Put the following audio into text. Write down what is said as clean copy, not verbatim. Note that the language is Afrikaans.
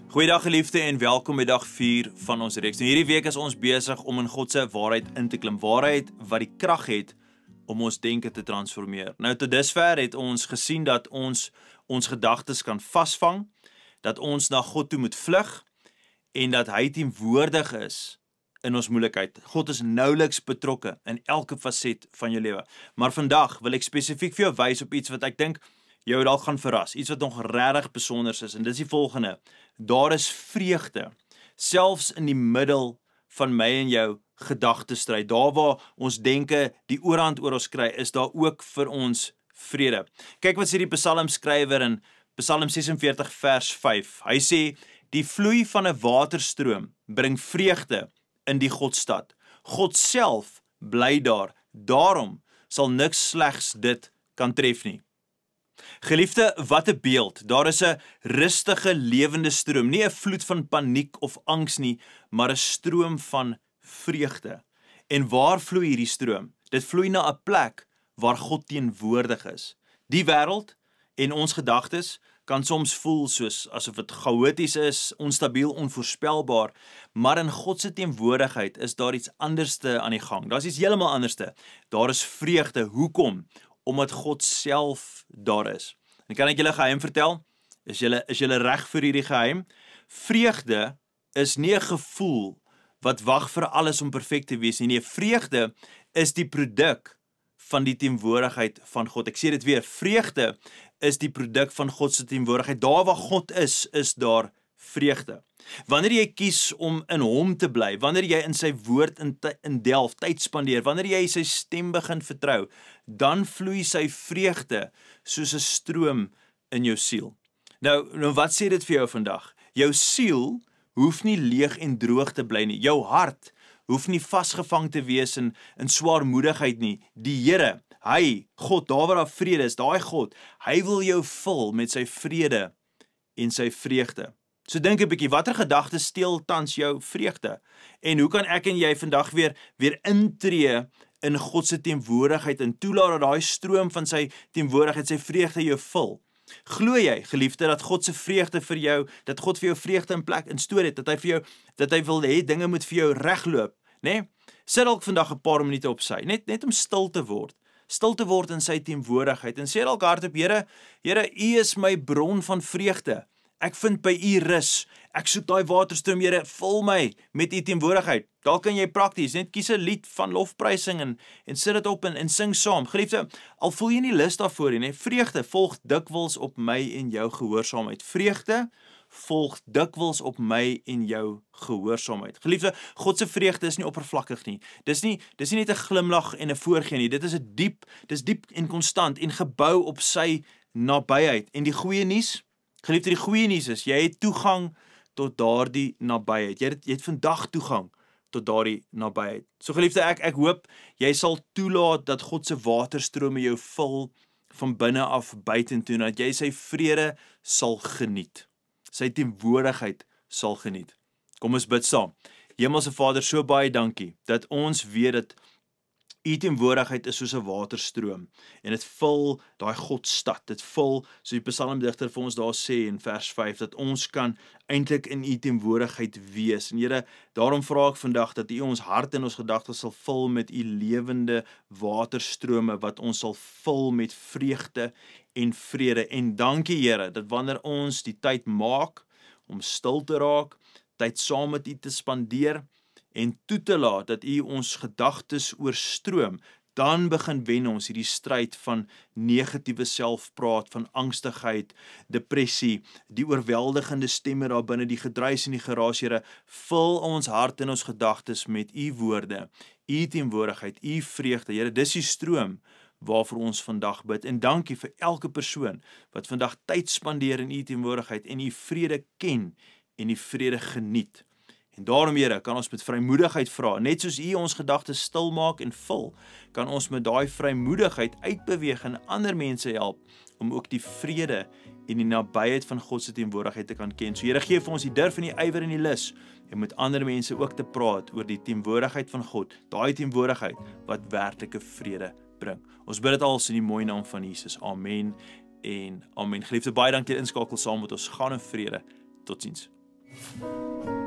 Goeiedag geliefde en welkom by dag 4 van ons reeks. Nou hierdie week is ons besig om in God se waarheid in te klim. Waarheid wat die krag het om ons denke te transformeer. Nou tot dusver het ons gesien dat ons gedagtes kan vasvang, dat ons na God toe moet vlug en dat hy teenwoordig is in ons moeilikheid. God is nouliks betrokke in elke faset van jou lewe. Maar vandag wil ek spesifiek vir jou wys op iets wat ek dink jou dalk gaan verras, iets wat nog regtig besonder is, en dit is die volgende: daar is vreugde, selfs in die middel van my en jou gedagtestryd. Daar waar ons denke die oorhand oor ons kry, is daar ook vir ons vrede. Kyk wat sê die psalmskrywer in Psalm 46 vers 5. Hy sê, die vloei van 'n waterstroom bring vreugde in die Godstad. God self bly daar, daarom sal niks slegs dit kan tref nie. Geliefde, wat 'n beeld. Daar is 'n rustige, lewende stroom, nie 'n vloed van paniek of angs nie, maar 'n stroom van vreugde. En waar vloei hierdie stroom? Dit vloei na 'n plek waar God teenwoordig is. Die wêreld en ons gedagtes kan soms voel soos asof dit chaoties is, onstabiel, onvoorspelbaar, maar in God se teenwoordigheid is daar iets anderste aan die gang. Daar's iets heeltemal anderste. Daar is vreugde. Hoekom? Omdat God self daar is. En kan ek julle geheim vertel? Is julle reg vir hierdie geheim? Vreugde is nie 'n gevoel wat wag vir alles om perfek te wees nie. Nee, vreugde is die produk van die teenwoordigheid van God. Ek sê dit weer, vreugde is die produk van God se teenwoordigheid. Daar waar God is daar vreugde. Wanneer jy kies om in hom te bly, wanneer jy in sy woord in delf, tyd spandeer, wanneer jy sy stem begin vertrou, dan vloei sy vreugde soos 'n stroom in jou siel. Nou wat sê dit vir jou vandag? Jou siel hoef nie leeg en droog te bly nie. Jou hart hoef nie vasgevang te wees in swaarmoedigheid nie. Die Here, hy, God, daar waar daar vrede is, daai God, hy wil jou vul met sy vrede en sy vreugde. So dink 'n bietjie, watter gedagtes steel tans jou vreugde? En hoe kan ek en jy vandag weer intree in God se teenwoordigheid en toelaat dat daai stroom van sy teenwoordigheid, sy vreugde jou vul? Glo jy, geliefde, dat God se vreugde vir jou, dat God vir jou vreugde in plek instoor het, dat hy wil hê dinge moet vir jou regloop, né? Sit dalk vandag 'n paar minute op sy, net om stil te word in sy teenwoordigheid en sê dalk hardop, Here, U is my bron van vreugde. Ek vind by U rus. Ek soek daai waterstroom, Here, vul my met U teenwoordigheid. Daar kan jy prakties net kies 'n lied van lofprysing en sit dit op en sing saam. Geliefde, al voel jy nie lus daarvoor nie, vreugde volg dikwels op my en jou gehoorsaamheid. Vreugde volg dikwels op my en jou gehoorsaamheid. Geliefde, God se vreugde is nie oppervlakkig nie. Dis nie net 'n glimlag en 'n voorgee nie. Dit is diep en konstant en gebou op sy nabyheid. En die goeie nuus, geliefde, die goeie nuus is, jy het toegang tot daardie nabyheid. Jy het vandag toegang tot daardie nabyheid. So geliefde, ek hoop jy sal toelaat dat God se waterstrome jou vul van binne af buitentoe, dat jy sy vrede sal geniet. Sy teenwoordigheid sal geniet. Kom ons bid saam. Hemelse Vader, so baie dankie dat ons weet dat U teenwoordigheid is soos 'n waterstroom en dit vul daai Godstad. Dit vul, so die psalmdigter vir ons daar sê in vers 5, dat ons kan eintlik in U teenwoordigheid wees. En Here, daarom vra ek vandag dat U ons hart en ons gedagtes sal vul met U lewende waterstrome wat ons sal vul met vreugde en vrede. En dankie Here, dat wanneer ons die tyd maak om stil te raak, tyd saam met U te spandeer en toe te laat dat U ons gedagtes oorstroom, dan begin wen ons hierdie stryd van negatiewe selfpraat, van angstigheid, depressie, die oorweldigende stemme daar binne, die gedruis en die geraas. Here, vul ons hart en ons gedagtes met U woorde, U teenwoordigheid, U vreugde. Here, dis die stroom waarvoor ons vandag bid. En dankie vir elke persoon wat vandag tyd spandeer in U teenwoordigheid en U vrede ken en die vrede geniet. En daarom, Here, kan ons met vrymoedigheid vra, net soos U ons gedagtes stil maak en vul, kan ons met daai vrymoedigheid uitbeweeg en ander mense help om ook die vrede en die nabyheid van God se teenwoordigheid te kan ken. So Here, gee vir ons die durf en die ywer en die lus en met ander mense ook te praat oor die teenwoordigheid van God, daai teenwoordigheid wat werklike vrede bring. Ons bid dit als in die mooi naam van Jesus. Amen en amen. Geliefde, baie dankie dat jy inskakel saam met ons. Gaan in vrede. Totsiens. Thank